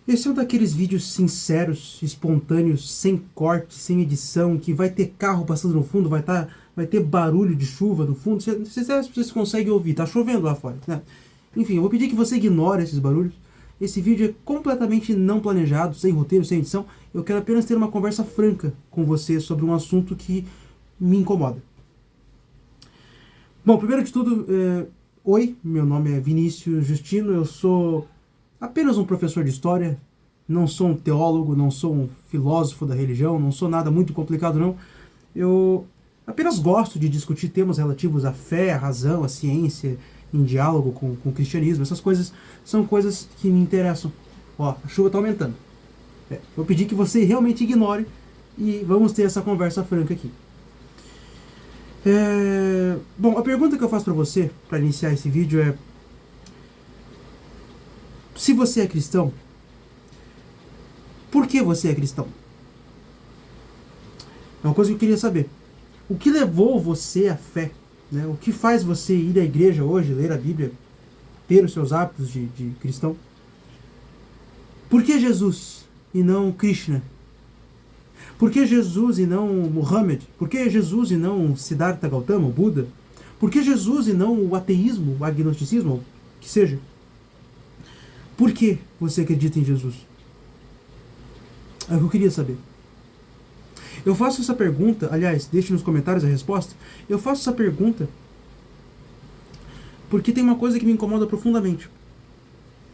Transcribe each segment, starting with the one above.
Esse é um daqueles vídeos sinceros, espontâneos, sem corte, sem edição, que vai ter carro passando no fundo, vai ter barulho de chuva no fundo. Vocês conseguem ouvir, tá chovendo lá fora, né? Enfim, eu vou pedir que você ignore esses barulhos. Esse vídeo é completamente não planejado, sem roteiro, sem edição. Eu quero apenas ter uma conversa franca com você sobre um assunto que me incomoda. Bom, primeiro de tudo, oi, meu nome é Vinícius Justino, eu sou apenas um professor de história, não sou um teólogo, não sou um filósofo da religião, não sou nada muito complicado não. Eu apenas gosto de discutir temas relativos à fé, à razão, à ciência, em diálogo com o cristianismo. Essas coisas são coisas que me interessam. Ó, a chuva está aumentando. Eu pedi que você realmente ignore e vamos ter essa conversa franca aqui. Bom, a pergunta que eu faço para você, para iniciar esse vídeo é: se você é cristão, por que você é cristão? É uma coisa que eu queria saber. O que levou você à fé? Né? O que faz você ir à igreja hoje, ler a Bíblia, ter os seus hábitos de cristão? Por que Jesus e não Krishna? Por que Jesus e não Muhammad? Por que Jesus e não Siddhartha Gautama, o Buda? Por que Jesus e não o ateísmo, o agnosticismo, que seja? Por que você acredita em Jesus? É o que eu queria saber. Eu faço essa pergunta, aliás, deixe nos comentários a resposta. Eu faço essa pergunta porque tem uma coisa que me incomoda profundamente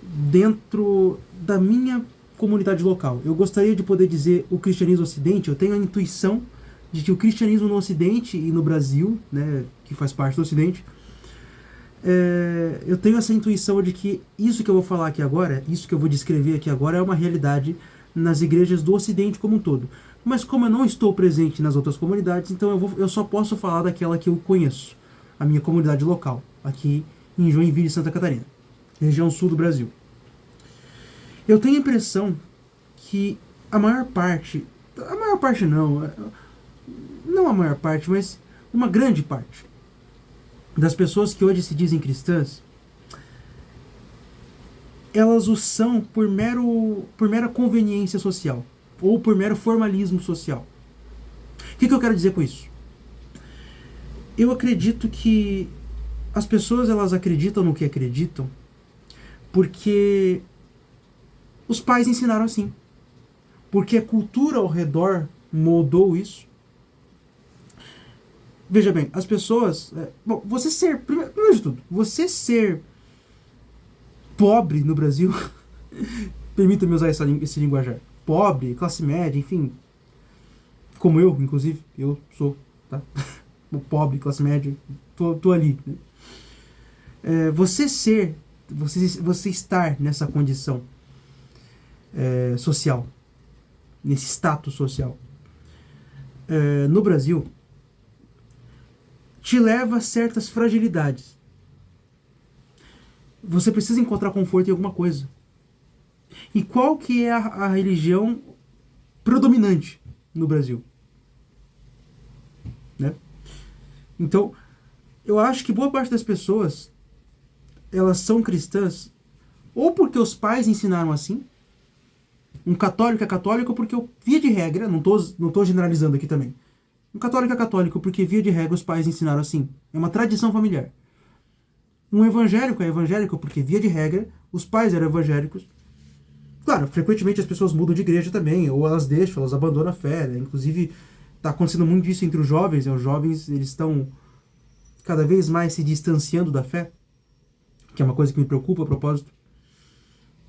dentro da minha comunidade local. Eu gostaria de poder dizer o cristianismo no Ocidente. Eu tenho a intuição de que o cristianismo no Ocidente e no Brasil, né, que faz parte do Ocidente, eu tenho essa intuição de que isso que eu vou falar aqui agora, isso que eu vou descrever aqui agora, é uma realidade nas igrejas do Ocidente como um todo. Mas como eu não estou presente nas outras comunidades, então eu só posso falar daquela que eu conheço, a minha comunidade local, aqui em Joinville, Santa Catarina, região sul do Brasil. Eu tenho a impressão que a maior parte não a maior parte, mas uma grande parte das pessoas que hoje se dizem cristãs, elas o são por mera conveniência social, ou por mero formalismo social. O que eu quero dizer com isso? Eu acredito que as pessoas, elas acreditam no que acreditam porque os pais ensinaram assim, porque a cultura ao redor moldou isso. Veja bem, as pessoas... Bom, primeiro de tudo, você ser pobre no Brasil, permita-me usar esse linguajar, pobre, classe média, enfim, como eu, inclusive, eu sou, tá? Pobre, classe média, tô ali. Né? Você estar nessa condição social, nesse status social, no Brasil, te leva a certas fragilidades. Você precisa encontrar conforto em alguma coisa. E qual que é a religião predominante no Brasil? Né? Então, eu acho que boa parte das pessoas, elas são cristãs ou porque os pais ensinaram assim. Um católico é católico porque, via de regra, não tô generalizando aqui também, um católico é católico porque, via de regra, os pais ensinaram assim. É uma tradição familiar. Um evangélico é evangélico porque, via de regra, os pais eram evangélicos. Claro, frequentemente as pessoas mudam de igreja também, ou elas deixam, elas abandonam a fé. Né? Inclusive, está acontecendo muito disso entre os jovens. Né? Os jovens, eles estão cada vez mais se distanciando da fé, que é uma coisa que me preocupa a propósito.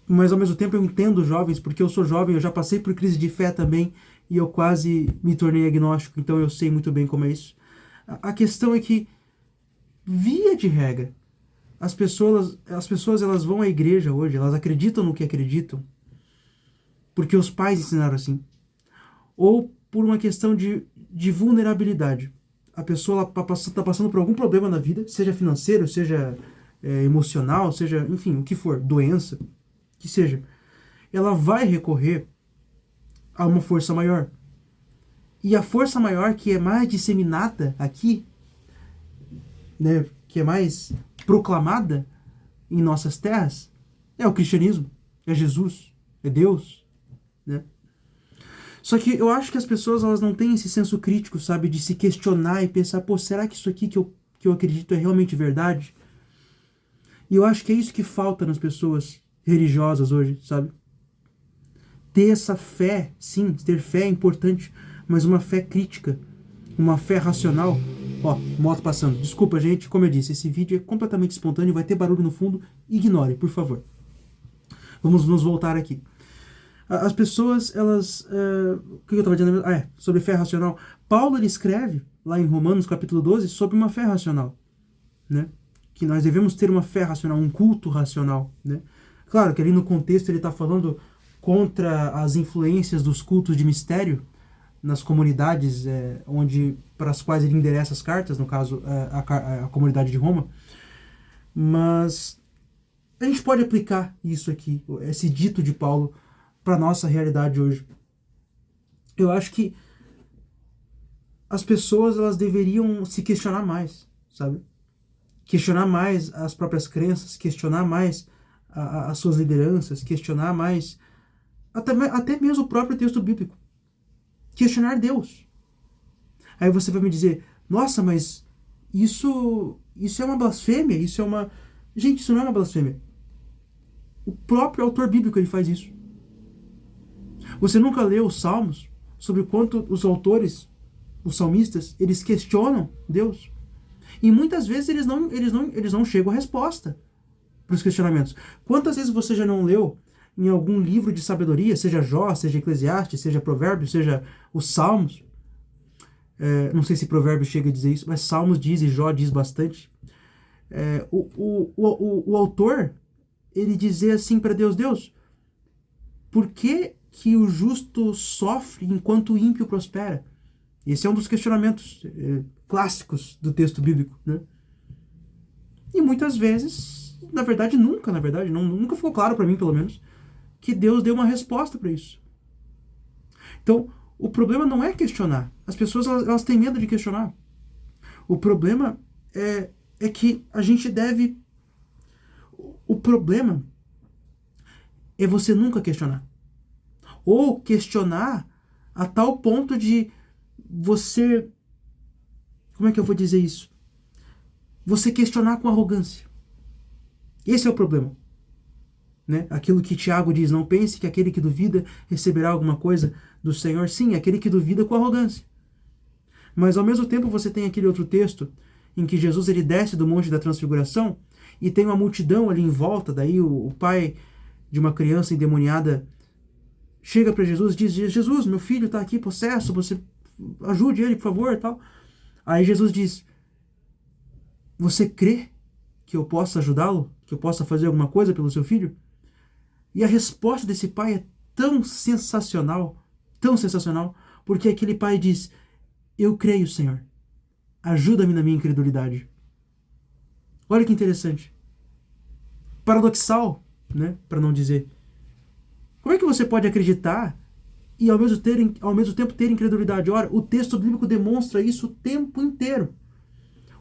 Mas, ao mesmo tempo, eu entendo os jovens, porque eu sou jovem, eu já passei por crise de fé também, e eu quase me tornei agnóstico, então eu sei muito bem como é isso. A questão é que, via de regra, as pessoas elas vão à igreja hoje, elas acreditam no que acreditam, porque os pais ensinaram assim, ou por uma questão de vulnerabilidade. A pessoa está passando por algum problema na vida, seja financeiro, seja emocional, seja, enfim, o que for, doença, que seja. Ela vai recorrer a uma força maior. E a força maior que é mais disseminada aqui, né, que é mais proclamada em nossas terras, é o cristianismo, é Jesus, É Deus, né? Só que eu acho que as pessoas elas não têm esse senso crítico, sabe? De se questionar e pensar, pô, será que isso aqui que eu acredito é realmente verdade? E eu acho que é isso que falta nas pessoas religiosas hoje, sabe? Ter essa fé, sim, ter fé é importante, mas uma fé crítica, uma fé racional. Ó, moto passando. Desculpa, gente, como eu disse, esse vídeo é completamente espontâneo, vai ter barulho no fundo, ignore, por favor. Vamos nos voltar aqui. As pessoas, elas... o que eu estava dizendo? Sobre fé racional. Paulo, ele escreve, lá em Romanos, capítulo 12, sobre uma fé racional, né? Que nós devemos ter uma fé racional, um culto racional, né? Claro que ali no contexto ele está falando contra as influências dos cultos de mistério nas comunidades para as quais ele endereça as cartas, no caso a comunidade de Roma. Mas a gente pode aplicar isso aqui, esse dito de Paulo, para a nossa realidade hoje. Eu acho que as pessoas elas deveriam se questionar mais, sabe? Questionar mais as próprias crenças, questionar mais as suas lideranças, questionar mais até mesmo o próprio texto bíblico. Questionar Deus. Aí você vai me dizer, nossa, mas isso é uma blasfêmia, isso é uma... Gente, isso não é uma blasfêmia. O próprio autor bíblico ele faz isso. Você nunca leu os Salmos sobre o quanto os autores, os salmistas, eles questionam Deus? E muitas vezes eles não chegam à resposta para os questionamentos. Quantas vezes você já não leu em algum livro de sabedoria, seja Jó, seja Eclesiastes, seja Provérbios, seja os Salmos? Não sei se Provérbios chega a dizer isso, mas Salmos diz e Jó diz bastante. O autor, ele dizer assim para Deus, Deus, por que o justo sofre enquanto o ímpio prospera? Esse é um dos questionamentos clássicos do texto bíblico, né? E muitas vezes, nunca ficou claro para mim, pelo menos, que Deus deu uma resposta para isso. Então, o problema não é questionar. As pessoas elas têm medo de questionar. O problema é que a gente deve... O problema é você nunca questionar. Ou questionar a tal ponto de você... Como é que eu vou dizer isso? Você questionar com arrogância. Esse é o problema. Né? Aquilo que Tiago diz, não pense que aquele que duvida receberá alguma coisa do Senhor. Sim, aquele que duvida com arrogância. Mas ao mesmo tempo você tem aquele outro texto em que Jesus ele desce do Monte da Transfiguração e tem uma multidão ali em volta, daí o pai de uma criança endemoniada chega para Jesus e diz, Jesus, meu filho está aqui possesso, você ajude ele, por favor, e tal. Aí Jesus diz, você crê que eu possa ajudá-lo? Que eu possa fazer alguma coisa pelo seu filho? E a resposta desse pai é tão sensacional, porque aquele pai diz, eu creio, Senhor, ajuda-me na minha incredulidade. Olha que interessante. Paradoxal, né? Para não dizer. Como é que você pode acreditar e ao mesmo tempo ter incredulidade? Ora, o texto bíblico demonstra isso o tempo inteiro.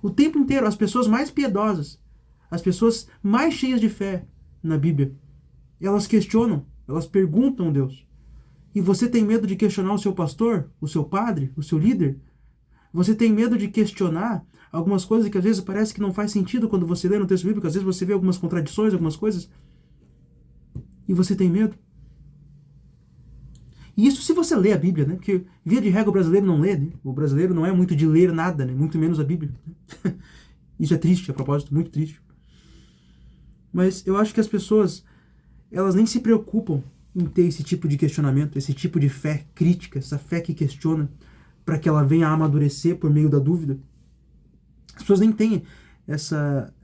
O tempo inteiro, as pessoas mais piedosas, as pessoas mais cheias de fé na Bíblia, elas questionam, elas perguntam a Deus. E você tem medo de questionar o seu pastor, o seu padre, o seu líder? Você tem medo de questionar algumas coisas que às vezes parece que não faz sentido quando você lê no texto bíblico, às vezes você vê algumas contradições, algumas coisas, e você tem medo? E isso se você lê a Bíblia, né? Porque via de regra o brasileiro não lê, né? O brasileiro não é muito de ler nada, né? Muito menos a Bíblia. Isso é triste, a propósito, muito triste. Mas eu acho que as pessoas, elas nem se preocupam em ter esse tipo de questionamento, esse tipo de fé crítica, essa fé que questiona, para que ela venha a amadurecer por meio da dúvida. As pessoas nem têm essa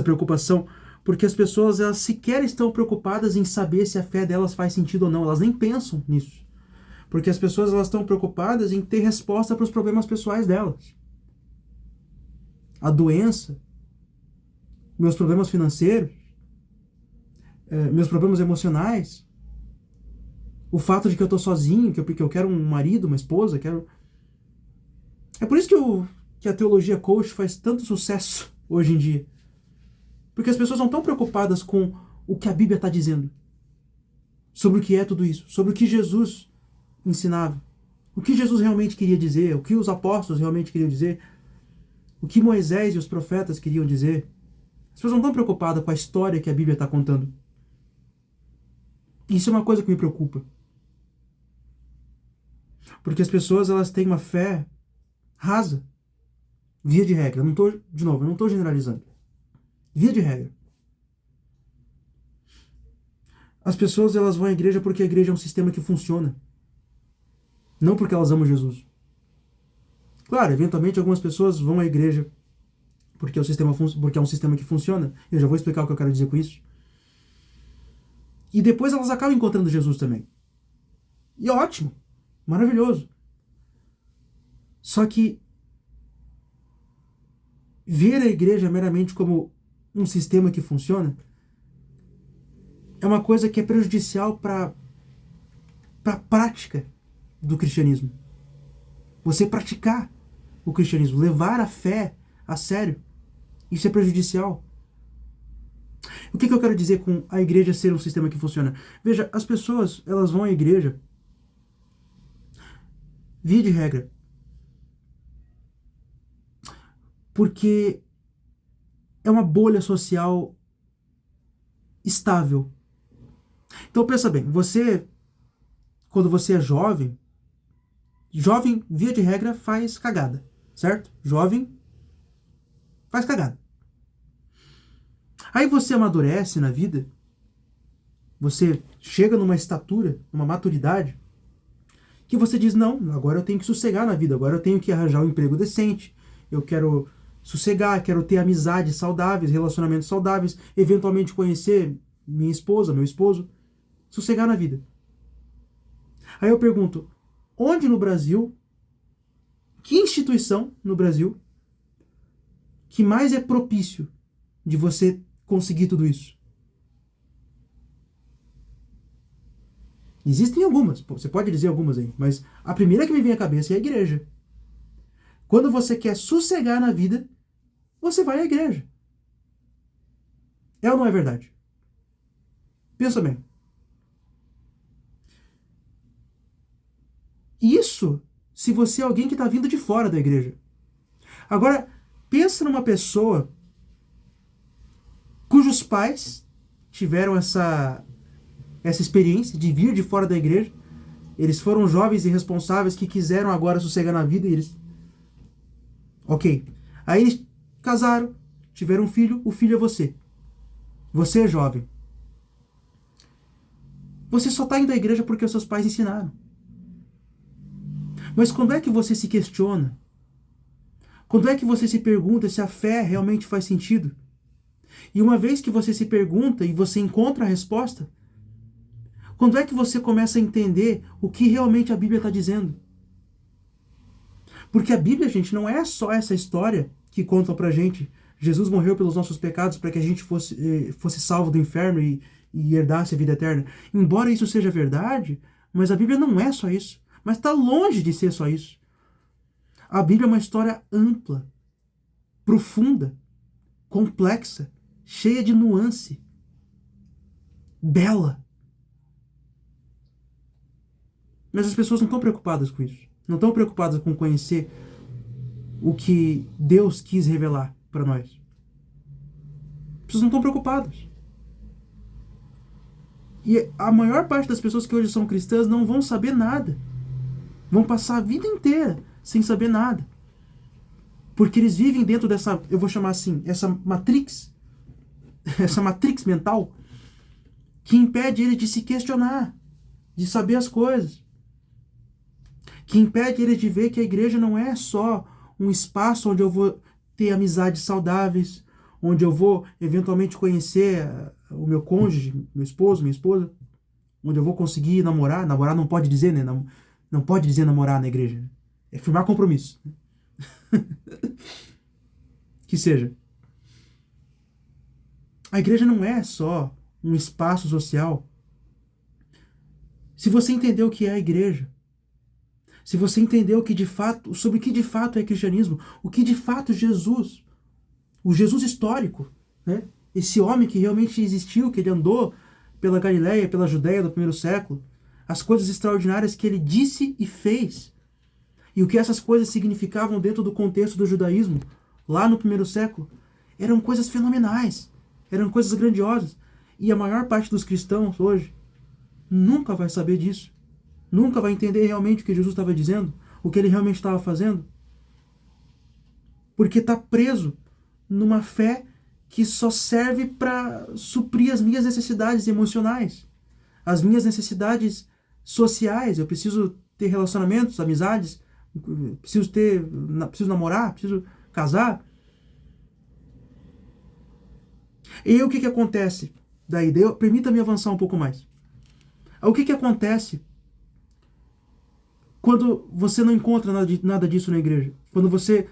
preocupação, porque as pessoas elas sequer estão preocupadas em saber se a fé delas faz sentido ou não. Elas nem pensam nisso. Porque as pessoas elas estão preocupadas em ter resposta para os problemas pessoais delas. A doença, meus problemas financeiros, meus problemas emocionais, o fato de que eu estou sozinho, que eu quero um marido, uma esposa, quero... É por isso que a teologia coach faz tanto sucesso hoje em dia. Porque as pessoas não estão preocupadas com o que a Bíblia está dizendo. sobre o que é tudo isso, sobre o que Jesus ensinava, o que Jesus realmente queria dizer, o que os apóstolos realmente queriam dizer, o que Moisés e os profetas queriam dizer. As pessoas não estão preocupadas com a história que a Bíblia está contando. Isso é uma coisa que me preocupa. Porque as pessoas, elas têm uma fé rasa. Via de regra. De novo, eu não estou generalizando. Via de regra. As pessoas, elas vão à igreja porque a igreja é um sistema que funciona. Não porque elas amam Jesus. Claro, eventualmente algumas pessoas vão à igreja porque é um sistema que funciona. Eu já vou explicar o que eu quero dizer com isso. E depois elas acabam encontrando Jesus também. E é ótimo. Maravilhoso. Só que ver a igreja meramente como um sistema que funciona é uma coisa que é prejudicial para a prática do cristianismo. Você praticar o cristianismo, levar a fé a sério, isso é prejudicial. O que eu quero dizer com a igreja ser um sistema que funciona? Veja, as pessoas, elas vão à igreja, via de regra, porque é uma bolha social estável. Então pensa bem, quando você é jovem, via de regra, faz cagada, certo? Jovem faz cagada. Aí você amadurece na vida, você chega numa estatura, numa maturidade, que você diz, não, agora eu tenho que sossegar na vida, agora eu tenho que arranjar um emprego decente, eu quero sossegar, quero ter amizades saudáveis, relacionamentos saudáveis, eventualmente conhecer minha esposa, meu esposo, sossegar na vida. Aí eu pergunto, onde no Brasil, que instituição no Brasil que mais é propício de você conseguir tudo isso? Existem algumas, você pode dizer algumas aí, mas a primeira que me vem à cabeça é a igreja. Quando você quer sossegar na vida, você vai à igreja. É ou não é verdade? Pensa bem. Isso se você é alguém que está vindo de fora da igreja. Agora, pensa numa pessoa cujos pais tiveram essa experiência de vir de fora da igreja. Eles foram jovens irresponsáveis que quiseram agora sossegar na vida e eles... Ok. Aí eles casaram, tiveram um filho, o filho é você. Você é jovem. Você só está indo à igreja porque os seus pais ensinaram. Mas quando é que você se questiona? Quando é que você se pergunta se a fé realmente faz sentido? E uma vez que você se pergunta e você encontra a resposta, quando é que você começa a entender o que realmente a Bíblia está dizendo? Porque a Bíblia, gente, não é só essa história que contam pra gente. Jesus morreu pelos nossos pecados para que a gente fosse salvo do inferno e herdasse a vida eterna. Embora isso seja verdade, mas a Bíblia não é só isso. Mas está longe de ser só isso. A Bíblia é uma história ampla, profunda, complexa, cheia de nuance, bela. Mas as pessoas não estão preocupadas com isso. Não estão preocupadas com conhecer o que Deus quis revelar para nós. As pessoas não estão preocupadas. E a maior parte das pessoas que hoje são cristãs não vão saber nada. Vão passar a vida inteira sem saber nada. Porque eles vivem dentro dessa, eu vou chamar assim, essa matrix mental que impede eles de se questionar, de saber as coisas. Que impede eles de ver que a igreja não é só um espaço onde eu vou ter amizades saudáveis, onde eu vou eventualmente conhecer o meu cônjuge, meu esposo, minha esposa, onde eu vou conseguir namorar. Namorar não pode dizer, né? Não pode dizer namorar na igreja. É firmar compromisso. Que seja. A igreja não é só um espaço social. Se você entender o que é a igreja, se você entender sobre o que de fato é cristianismo, o que de fato Jesus, o Jesus histórico, né? Esse homem que realmente existiu, que ele andou pela Galileia, pela Judéia do primeiro século, as coisas extraordinárias que ele disse e fez, e o que essas coisas significavam dentro do contexto do judaísmo, lá no primeiro século, eram coisas fenomenais, eram coisas grandiosas. E a maior parte dos cristãos hoje nunca vai saber disso, nunca vai entender realmente o que Jesus estava dizendo, o que ele realmente estava fazendo, porque está preso numa fé que só serve para suprir as minhas necessidades emocionais, as minhas necessidades sociais. Eu preciso ter relacionamentos, amizades, preciso namorar, preciso casar. E aí o que acontece? Permita-me avançar um pouco mais. O que acontece quando você não encontra nada disso na igreja? Quando você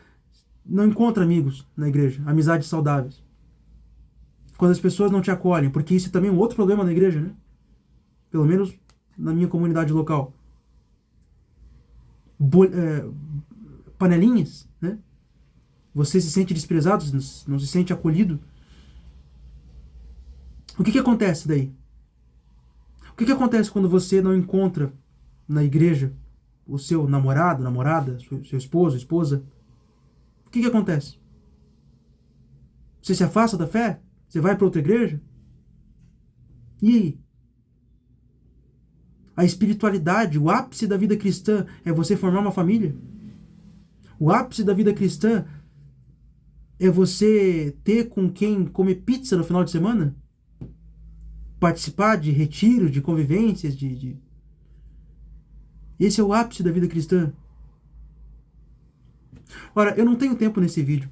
não encontra amigos na igreja, amizades saudáveis? Quando as pessoas não te acolhem, porque isso também é um outro problema na igreja, né? Pelo menos na minha comunidade local. Panelinhas, né? Você se sente desprezado, não se sente acolhido. O que acontece daí? O que acontece quando você não encontra na igreja o seu namorado, namorada, seu esposo, esposa? O que acontece? Você se afasta da fé? Você vai para outra igreja? E aí? A espiritualidade, o ápice da vida cristã é você formar uma família? O ápice da vida cristã é você ter com quem comer pizza no final de semana? Participar de retiros, de convivências, Esse é o ápice da vida cristã. Ora, eu não tenho tempo nesse vídeo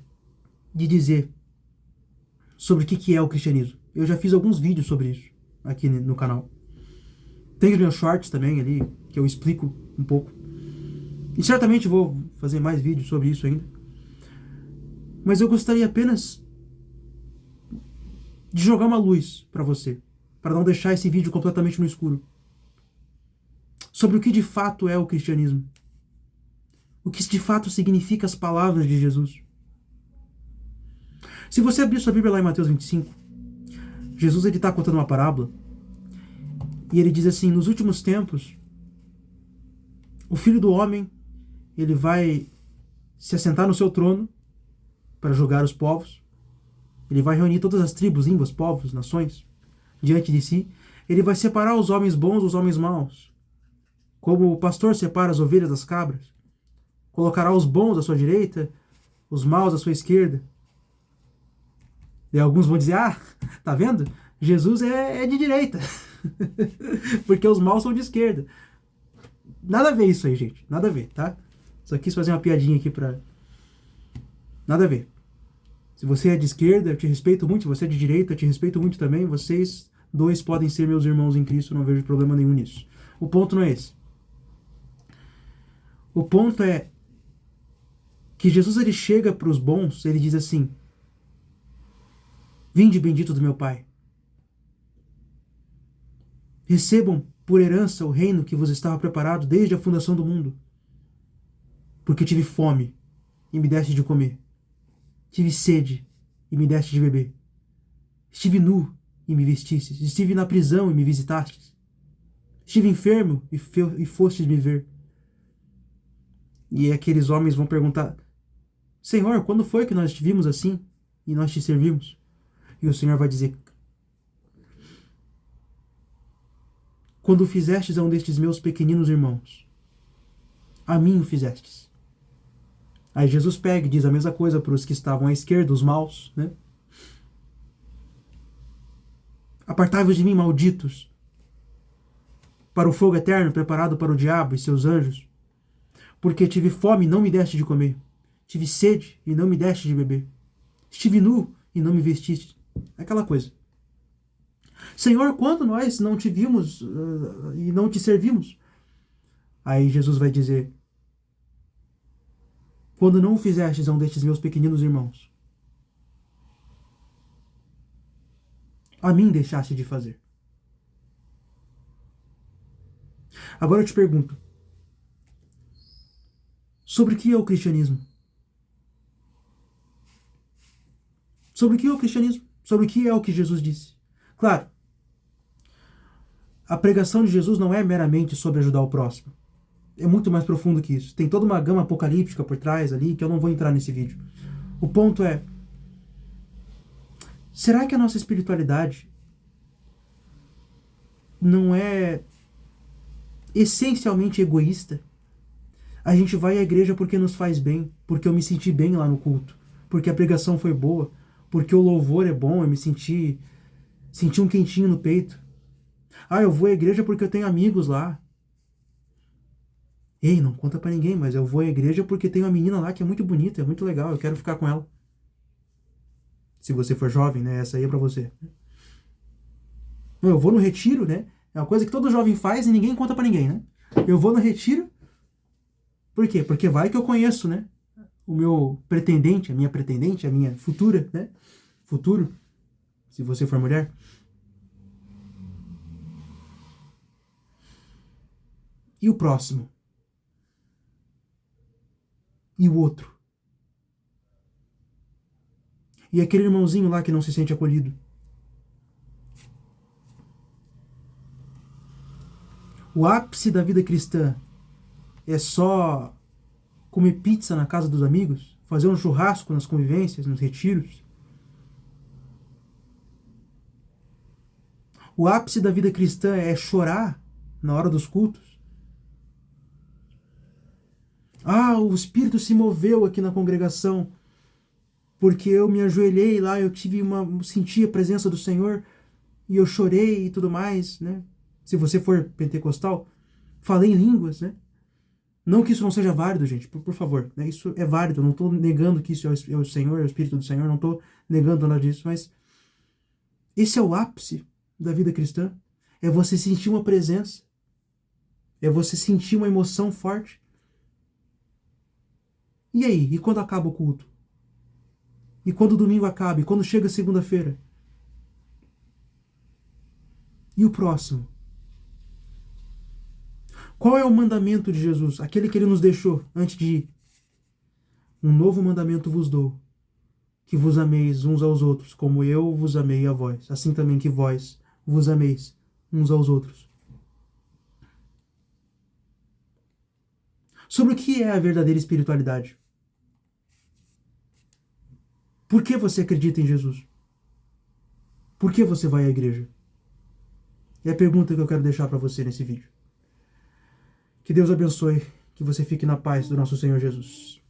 de dizer sobre o que é o cristianismo. Eu já fiz alguns vídeos sobre isso aqui no canal. Tem os meus shorts também ali, que eu explico um pouco. E certamente vou fazer mais vídeos sobre isso ainda. Mas eu gostaria apenas de jogar uma luz para você, para não deixar esse vídeo completamente no escuro. Sobre o que de fato é o cristianismo. O que de fato significa as palavras de Jesus. Se você abrir sua Bíblia lá em Mateus 25, Jesus está contando uma parábola e ele diz assim: nos últimos tempos, o Filho do Homem ele vai se assentar no seu trono para julgar os povos. Ele vai reunir todas as tribos, línguas, povos, nações diante de si. Ele vai separar os homens bons dos homens maus, como o pastor separa as ovelhas das cabras. Colocará os bons à sua direita, os maus à sua esquerda. E alguns vão dizer: ah, tá vendo? Jesus é de direita. Porque os maus são de esquerda. Nada a ver isso aí, gente. Nada a ver, tá? Só quis fazer uma piadinha aqui pra... Nada a ver. Se você é de esquerda, eu te respeito muito. Se você é de direita, eu te respeito muito também. Vocês dois podem ser meus irmãos em Cristo. Não vejo problema nenhum nisso. O ponto não é esse. O ponto é que Jesus ele chega para os bons, ele diz assim: vinde bendito do meu Pai. Recebam por herança o reino que vos estava preparado desde a fundação do mundo. Porque tive fome e me deste de comer. Tive sede e me deste de beber. Estive nu e me vestistes. Estive na prisão e me visitastes. Estive enfermo e fostes me ver. E aqueles homens vão perguntar: Senhor, quando foi que nós te vimos assim e nós te servimos? E o Senhor vai dizer: quando fizestes a um destes meus pequeninos irmãos, a mim o fizestes. Aí Jesus pega e diz a mesma coisa para os que estavam à esquerda, os maus, né? Apartai-vos de mim, malditos, para o fogo eterno preparado para o diabo e seus anjos. Porque tive fome e não me deste de comer. Tive sede e não me deste de beber. Estive nu e não me vestiste. Aquela coisa. Senhor, quando nós não te vimos e não te servimos? Aí Jesus vai dizer: quando não o fizestes a um destes meus pequeninos irmãos, a mim deixaste de fazer. Agora eu te pergunto: sobre o que é o cristianismo? Sobre o que é o cristianismo? Sobre o que é o que Jesus disse? Claro, a pregação de Jesus não é meramente sobre ajudar o próximo. É muito mais profundo que isso. Tem toda uma gama apocalíptica por trás ali que eu não vou entrar nesse vídeo. O ponto é, será que a nossa espiritualidade não é essencialmente egoísta? A gente vai à igreja porque nos faz bem, porque eu me senti bem lá no culto, porque a pregação foi boa, porque o louvor é bom, eu me senti um quentinho no peito. Ah, eu vou à igreja porque eu tenho amigos lá. Ei, não conta pra ninguém, mas eu vou à igreja porque tem uma menina lá que é muito bonita, é muito legal, eu quero ficar com ela. Se você for jovem, né? Essa aí é pra você. Eu vou no retiro, né? É uma coisa que todo jovem faz e ninguém conta pra ninguém, né? Eu vou no retiro. Por quê? Porque vai que eu conheço, né? O meu pretendente, a minha futura, né? Futuro, se você for mulher. E o próximo? E o outro? E aquele irmãozinho lá que não se sente acolhido? O ápice da vida cristã é só comer pizza na casa dos amigos? Fazer um churrasco nas convivências, nos retiros? O ápice da vida cristã é chorar na hora dos cultos? Ah, o Espírito se moveu aqui na congregação porque eu me ajoelhei lá, eu senti a presença do Senhor e eu chorei e tudo mais, né? Se você for pentecostal, falei em línguas, né? Não que isso não seja válido, gente, por favor, né? Isso é válido, eu não estou negando que isso é o Senhor, é o Espírito do Senhor, não estou negando nada disso, mas esse é o ápice da vida cristã. É você sentir uma presença, é você sentir uma emoção forte. E aí? E quando acaba o culto? E quando o domingo acaba? E quando chega segunda-feira? E o próximo? Qual é o mandamento de Jesus? Aquele que ele nos deixou antes de ir. Um novo mandamento vos dou, que vos ameis uns aos outros, como eu vos amei a vós. Assim também que vós vos ameis uns aos outros. Sobre o que é a verdadeira espiritualidade? Por que você acredita em Jesus? Por que você vai à igreja? É a pergunta que eu quero deixar para você nesse vídeo. Que Deus abençoe, que você fique na paz do nosso Senhor Jesus.